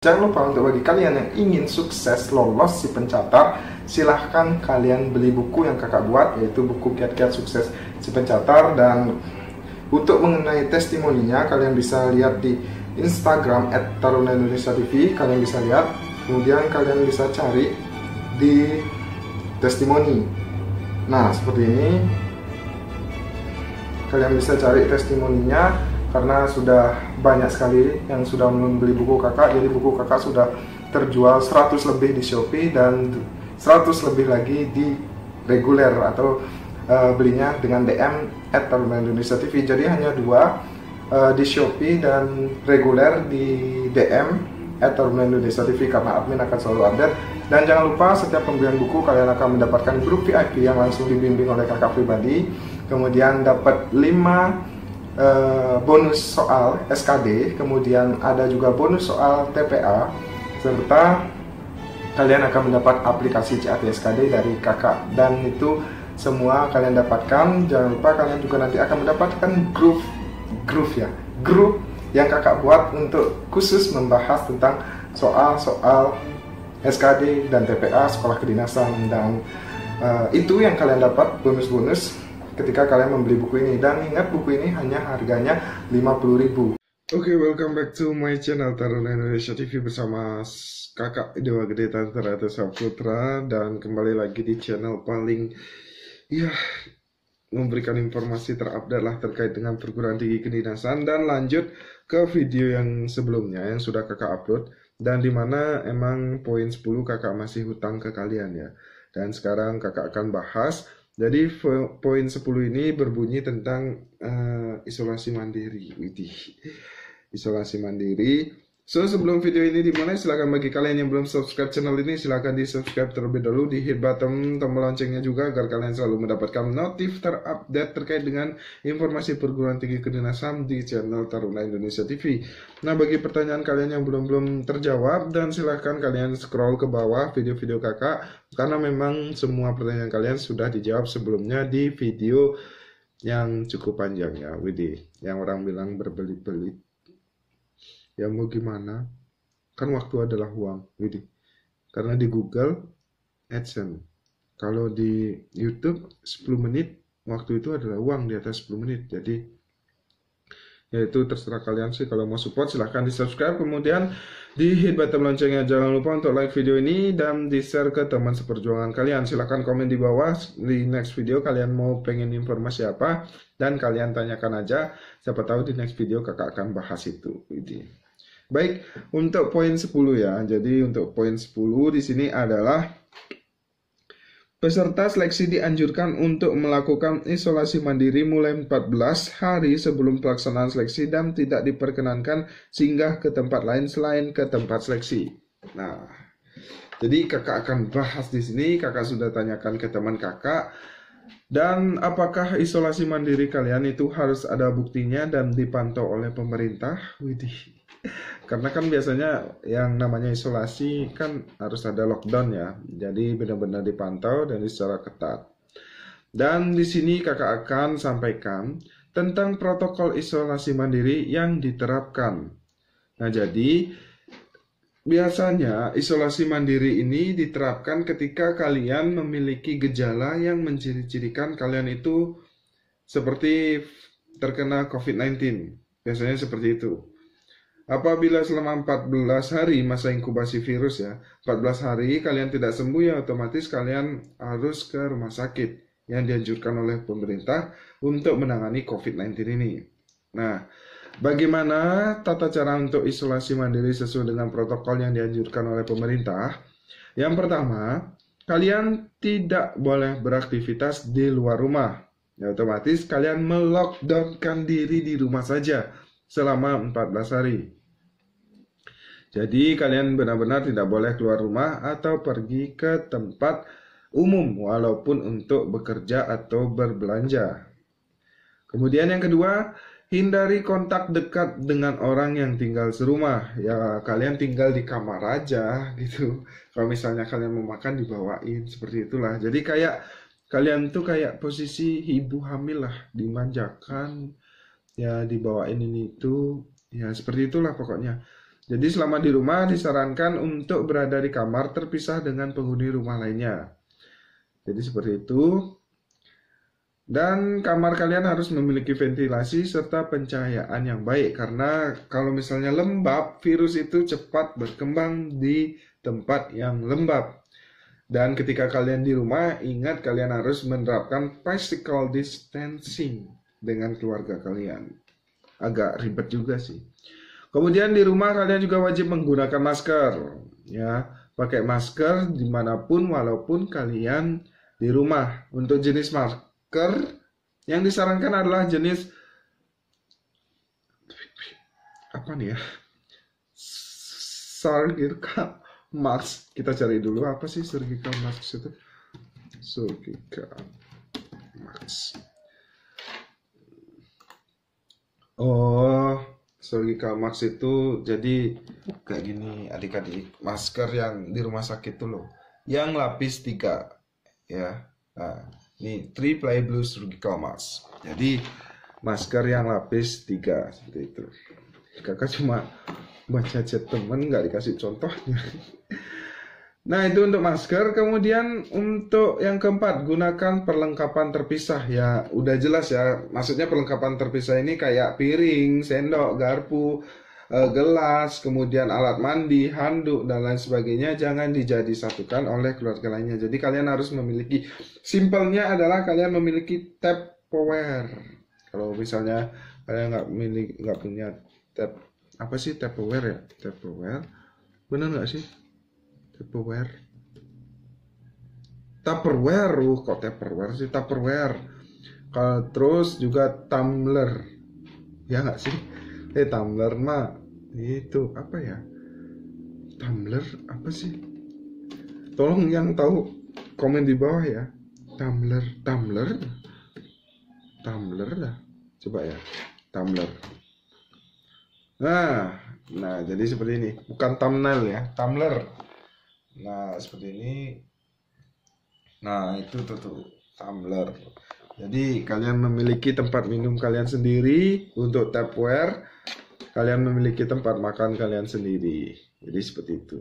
Jangan lupa untuk bagi kalian yang ingin sukses lolos si pencatat, silahkan kalian beli buku yang kakak buat, yaitu buku Kiat-Kiat Sukses si Pencatat. Dan untuk mengenai testimoninya, kalian bisa lihat di Instagram @taruna_indonesia_tv, kalian bisa lihat. Kemudian kalian bisa cari di testimoni. Nah, seperti ini. Kalian bisa cari testimoninya karena sudah banyak sekali yang sudah membeli buku kakak. Jadi buku kakak sudah terjual 100 lebih di Shopee dan 100 lebih lagi di reguler atau belinya dengan DM @taruna_indonesia_tv. Jadi hanya dua, di Shopee dan reguler di DM @taruna_indonesia_tv, karena admin akan selalu update. Dan jangan lupa setiap pembelian buku kalian akan mendapatkan grup VIP yang langsung dibimbing oleh kakak pribadi. Kemudian dapat 5 bonus soal SKD, kemudian ada juga bonus soal TPA, serta kalian akan mendapat aplikasi CAT SKD dari kakak. Dan itu semua kalian dapatkan. Jangan lupa kalian juga nanti akan mendapatkan grup yang kakak buat untuk khusus membahas tentang soal-soal SKD dan TPA sekolah kedinasan. Dan itu yang kalian dapat bonus-bonus ketika kalian membeli buku ini. Dan ingat, buku ini hanya harganya 50.000. Oke, welcome back to my channel Taruna Indonesia TV bersama kakak Dewa Gede Tante Ratu Saputra. Dan kembali lagi di channel paling memberikan informasi terupdate lah terkait dengan perguruan tinggi kedinasan. Dan lanjut ke video yang sebelumnya yang sudah kakak upload, dan dimana emang poin 10 kakak masih hutang ke kalian ya. Dan sekarang kakak akan bahas. Jadi poin 10 ini berbunyi tentang isolasi mandiri. Isolasi mandiri. So, sebelum video ini dimulai, silahkan bagi kalian yang belum subscribe channel ini, silahkan di subscribe terlebih dahulu, di hit button tombol loncengnya juga agar kalian selalu mendapatkan notif terupdate terkait dengan informasi perguruan tinggi kedinasan di channel Taruna Indonesia TV. Nah, bagi pertanyaan kalian yang belum terjawab, dan silahkan kalian scroll ke bawah video-video kakak, karena memang semua pertanyaan kalian sudah dijawab sebelumnya di video yang cukup panjang ya, yang orang bilang berbelit-belit. Ya mau gimana, kan waktu adalah uang, karena di Google AdSense, kalau di YouTube 10 menit waktu itu adalah uang di atas 10 menit. Jadi ya itu terserah kalian sih, kalau mau support silahkan di subscribe, kemudian di hit button loncengnya. Jangan lupa untuk like video ini dan di share ke teman seperjuangan kalian. Silahkan komen di bawah di next video kalian mau pengen informasi apa, dan kalian tanyakan aja, siapa tahu di next video kakak akan bahas itu. Baik, untuk poin 10 ya. Jadi untuk poin 10 di sini adalah peserta seleksi dianjurkan untuk melakukan isolasi mandiri mulai 14 hari sebelum pelaksanaan seleksi dan tidak diperkenankan singgah ke tempat lain selain ke tempat seleksi. Nah, jadi kakak akan bahas di sini. Kakak sudah tanyakan ke teman kakak. Dan apakah isolasi mandiri kalian itu harus ada buktinya dan dipantau oleh pemerintah? Karena kan biasanya yang namanya isolasi kan harus ada lockdown ya. Jadi benar-benar dipantau dan secara ketat. Dan di sini kakak akan sampaikan tentang protokol isolasi mandiri yang diterapkan. Nah, jadi biasanya isolasi mandiri ini diterapkan ketika kalian memiliki gejala yang menciri-cirikan kalian itu seperti terkena COVID-19. Biasanya seperti itu. Apabila selama 14 hari masa inkubasi virus ya, 14 hari kalian tidak sembuh, ya otomatis kalian harus ke rumah sakit yang dianjurkan oleh pemerintah untuk menangani COVID-19 ini. Nah, bagaimana tata cara untuk isolasi mandiri sesuai dengan protokol yang dianjurkan oleh pemerintah? Yang pertama, kalian tidak boleh beraktivitas di luar rumah. Ya, otomatis kalian melockdownkan diri di rumah saja selama 14 hari. Jadi kalian benar-benar tidak boleh keluar rumah atau pergi ke tempat umum walaupun untuk bekerja atau berbelanja. Kemudian yang kedua, hindari kontak dekat dengan orang yang tinggal serumah. Ya, kalian tinggal di kamar aja gitu. Kalau misalnya kalian mau makan dibawain, seperti itulah. Jadi kayak kalian tuh kayak posisi ibu hamil lah, dimanjakan, ya dibawain ini itu, ya seperti itulah pokoknya. Jadi selama di rumah disarankan untuk berada di kamar terpisah dengan penghuni rumah lainnya. Jadi seperti itu. Dan kamar kalian harus memiliki ventilasi serta pencahayaan yang baik. Karena kalau misalnya lembab, virus itu cepat berkembang di tempat yang lembab. Dan ketika kalian di rumah, ingat kalian harus menerapkan physical distancing dengan keluarga kalian. Agak ribet juga sih. Kemudian di rumah kalian juga wajib menggunakan masker, ya, pakai masker dimanapun walaupun kalian di rumah. Untuk jenis masker yang disarankan adalah jenis apa nih ya? Surgical mask. Kita cari dulu apa sih surgical mask itu? Surgical mask. Oh, surgical mask itu jadi kayak gini adik-adik, masker yang di rumah sakit tuh loh, yang lapis 3 ya. Nah, ini 3 ply blue surgical mask. Jadi masker yang lapis 3 seperti itu. Kakak cuma baca chat temen, nggak dikasih contohnya. Nah, itu untuk masker. Kemudian untuk yang keempat, gunakan perlengkapan terpisah. Ya, udah jelas ya. Maksudnya perlengkapan terpisah ini kayak piring, sendok, garpu, gelas, kemudian alat mandi, handuk, dan lain sebagainya. Jangan dijadi-satukan oleh keluarga lainnya. Jadi kalian harus memiliki, simpelnya adalah kalian memiliki Tupperware. Kalau misalnya kalian nggak punya apa sih Tupperware ya? Tupperware, bener nggak sih? Tupperware, kok Tupperware sih, Tupperware. Kalau terus juga tumbler, ya nggak sih? Tumbler mah itu apa ya? Tumbler apa sih? Tolong yang tahu komen di bawah ya. Tumbler dah. Coba ya, tumbler. Nah, jadi seperti ini, bukan thumbnail ya, tumbler. Nah, seperti ini. Nah, itu tuh tumbler. Jadi kalian memiliki tempat minum kalian sendiri. Untuk Tupperware, kalian memiliki tempat makan kalian sendiri. Jadi seperti itu.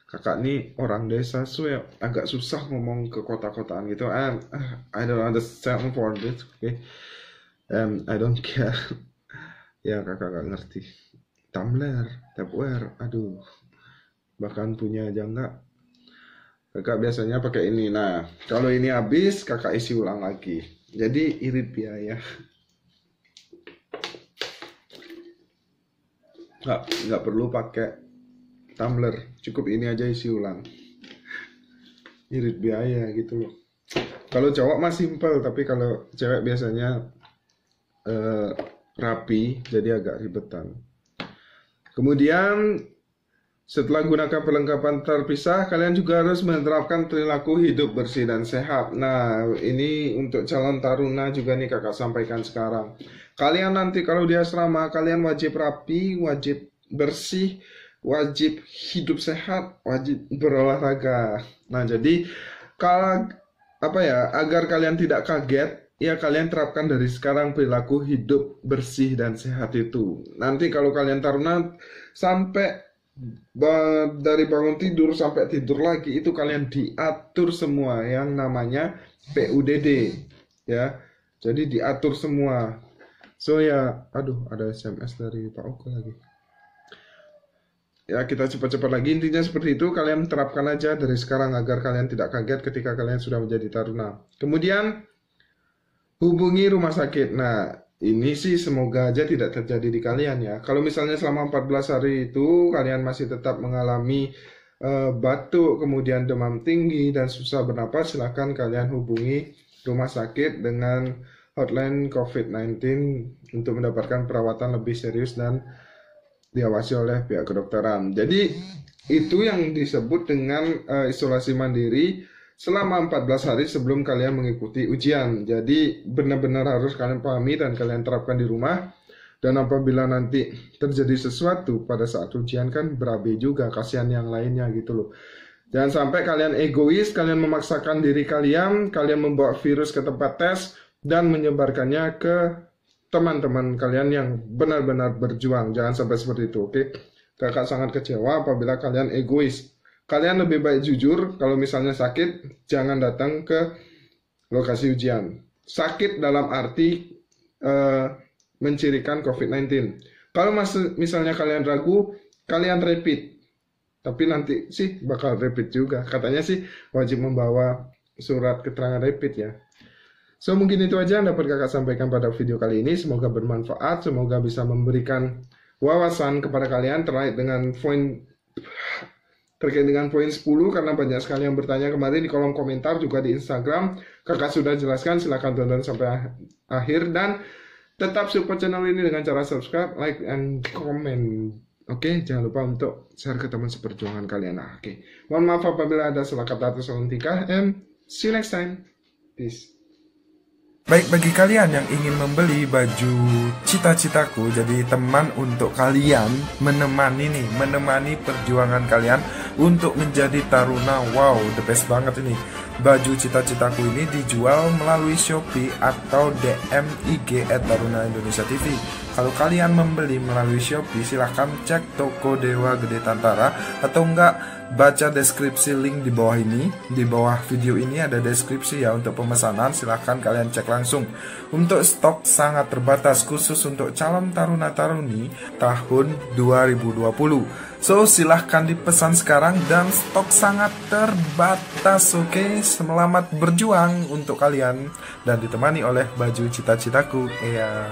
Kakak nih orang desa, so ya agak susah ngomong ke kota-kotaan gitu. I don't understand for this, okay? I don't care. Ya, kakak gak ngerti. Tupperware, aduh. Bahkan punya aja enggak. Kakak biasanya pakai ini. Nah, kalau ini habis, kakak isi ulang lagi. Jadi irit biaya. Nggak perlu pakai tumbler. Cukup ini aja isi ulang. Irit biaya gitu loh. Kalau cowok mah simple, tapi kalau cewek biasanya rapi, jadi agak ribetan. Kemudian setelah gunakan perlengkapan terpisah, kalian juga harus menerapkan perilaku hidup bersih dan sehat. Nah, ini untuk calon taruna juga nih kakak sampaikan sekarang. Kalian nanti kalau di asrama, kalian wajib rapi, wajib bersih, wajib hidup sehat, wajib berolahraga. Nah, jadi kalau agar kalian tidak kaget, ya kalian terapkan dari sekarang perilaku hidup bersih dan sehat itu. Nanti kalau kalian taruna sampai dari bangun tidur sampai tidur lagi itu kalian diatur semua yang namanya PUDD ya. Jadi diatur semua. So ya, aduh ada SMS dari Pak Oko lagi. Ya kita cepat-cepat lagi, intinya seperti itu. Kalian terapkan aja dari sekarang agar kalian tidak kaget ketika kalian sudah menjadi taruna. Kemudian hubungi rumah sakit. Nah, ini sih semoga aja tidak terjadi di kalian ya. Kalau misalnya selama 14 hari itu kalian masih tetap mengalami batuk, kemudian demam tinggi dan susah bernapas, silakan kalian hubungi rumah sakit dengan hotline COVID-19 untuk mendapatkan perawatan lebih serius dan diawasi oleh pihak kedokteran. Jadi itu yang disebut dengan isolasi mandiri selama 14 hari sebelum kalian mengikuti ujian. Jadi benar-benar harus kalian pahami dan kalian terapkan di rumah. Dan apabila nanti terjadi sesuatu pada saat ujian kan berabe juga, kasihan yang lainnya gitu loh. Jangan sampai kalian egois, kalian memaksakan diri kalian membawa virus ke tempat tes dan menyebarkannya ke teman-teman kalian yang benar-benar berjuang. Jangan sampai seperti itu, oke? Kakak sangat kecewa apabila kalian egois. Kalian lebih baik jujur, kalau misalnya sakit, jangan datang ke lokasi ujian. Sakit dalam arti mencirikan COVID-19. Kalau misalnya kalian ragu, kalian rapid. Tapi nanti sih bakal rapid juga. Katanya sih wajib membawa surat keterangan rapid ya. So mungkin itu aja yang dapat kakak sampaikan pada video kali ini. Semoga bermanfaat, semoga bisa memberikan wawasan kepada kalian terkait dengan poin 10, karena banyak sekali yang bertanya kemarin di kolom komentar, juga di Instagram. Kakak sudah jelaskan, silahkan tonton sampai akhir dan tetap support channel ini dengan cara subscribe, like, and comment. Oke, jangan lupa untuk share ke teman seperjuangan kalian. Oke, mohon maaf apabila ada salah kata atau salah tingkah, and see you next time. Peace. Baik, bagi kalian yang ingin membeli baju cita-citaku, jadi teman untuk kalian menemani perjuangan kalian untuk menjadi taruna. Wow, the best banget ini. Baju cita-citaku ini dijual melalui Shopee atau DM IG @taruna_indonesia_tv. Kalau kalian membeli melalui Shopee, silahkan cek toko Dewa Gede Tantara, atau enggak baca deskripsi link di bawah ini. Di bawah video ini ada deskripsi ya untuk pemesanan, silahkan kalian cek langsung. Untuk stok sangat terbatas khusus untuk calon taruna-taruni tahun 2020. So silahkan dipesan sekarang dan stok sangat terbatas. Oke, selamat berjuang untuk kalian dan ditemani oleh baju cita-citaku. Iya.